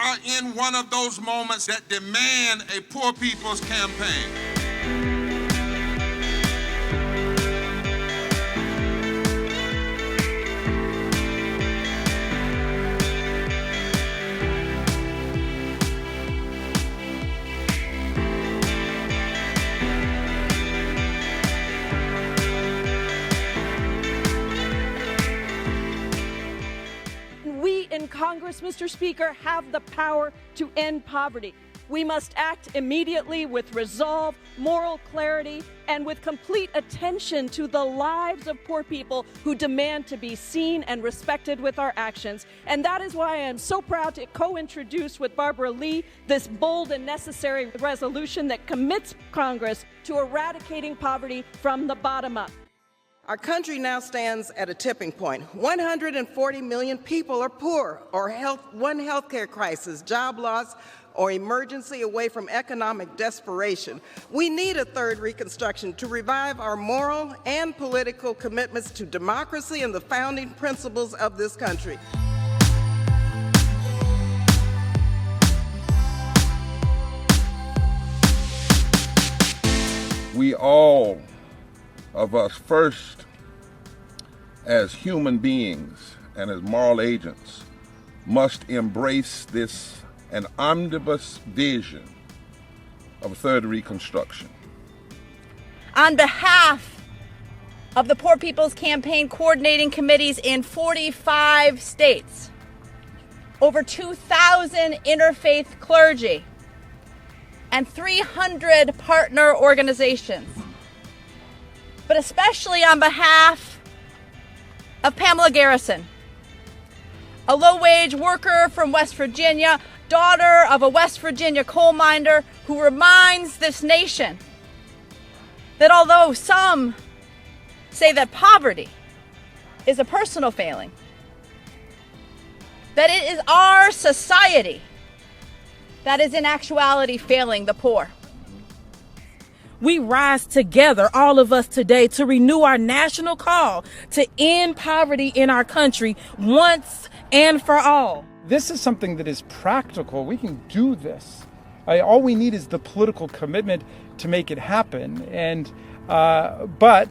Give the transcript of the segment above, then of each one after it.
are in one of those moments that demand a poor people's campaign. We in Congress, Mr. Speaker, have the power to end poverty. We must act immediately with resolve, moral clarity, and with complete attention to the lives of poor people who demand to be seen and respected with our actions. And that is why I am so proud to co-introduce with Barbara Lee this bold and necessary resolution that commits Congress to eradicating poverty from the bottom up. Our country now stands at a tipping point. 140 million people are poor or one healthcare crisis, job loss, or emergency away from economic desperation. We need a third Reconstruction to revive our moral and political commitments to democracy and the founding principles of this country. We all of us first, as human beings and as moral agents, must embrace this an omnibus vision of a third Reconstruction. On behalf of the Poor People's Campaign coordinating committees in 45 states, over 2,000 interfaith clergy, and 300 partner organizations, but especially on behalf of Pamela Garrison, a low-wage worker from West Virginia, daughter of a West Virginia coal miner, who reminds this nation that although some say that poverty is a personal failing, that it is our society that is in actuality failing the poor. We rise together, all of us today, to renew our national call to end poverty in our country once and for all. This is something that is practical. We can do this. All we need is the political commitment to make it happen. And but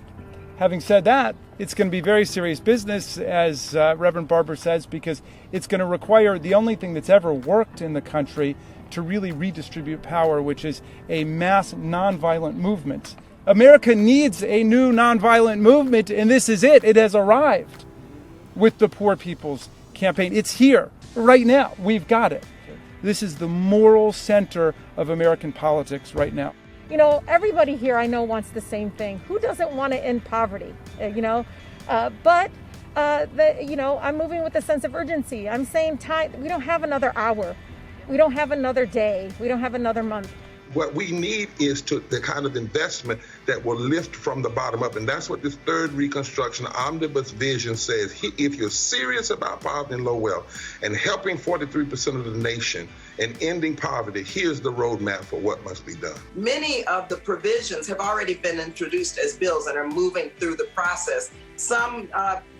having said that, it's going to be very serious business, as Reverend Barber says, because it's going to require the only thing that's ever worked in the country to really redistribute power, which is a mass nonviolent movement. America needs a new nonviolent movement, and this is it. It has arrived with the Poor People's Campaign. It's here right now. We've got it. This is the moral center of American politics right now. You know, everybody here I know wants the same thing. Who doesn't want to end poverty? I'm moving with a sense of urgency. I'm saying we don't have another hour. We don't have another day. We don't have another month. What we need is the kind of investment that will lift from the bottom up. And that's what this third Reconstruction omnibus vision says. If you're serious about poverty and low wealth and helping 43% of the nation and ending poverty, here's the roadmap for what must be done. Many of the provisions have already been introduced as bills and are moving through the process. Some,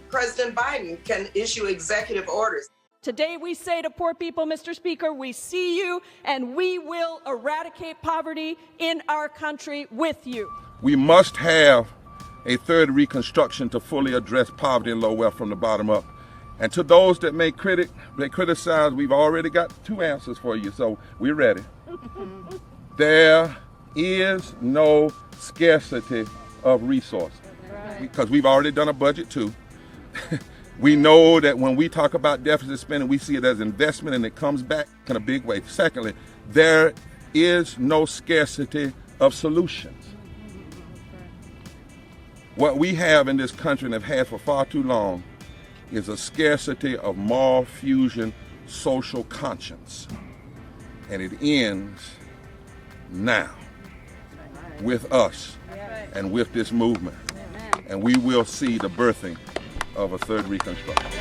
President Biden can issue executive orders. Today we say to poor people, Mr. Speaker, we see you and we will eradicate poverty in our country with you. We must have a third Reconstruction to fully address poverty and low wealth from the bottom up. And to those that may criticize, we've already got two answers for you, so we're ready. There is no scarcity of resources, because we've already done a budget too. We know that when we talk about deficit spending, we see it as investment and it comes back in a big way. Secondly, there is no scarcity of solutions. What we have in this country and have had for far too long is a scarcity of moral fusion, social conscience. And it ends now with us and with this movement. And we will see the birthing of a third Reconstruction.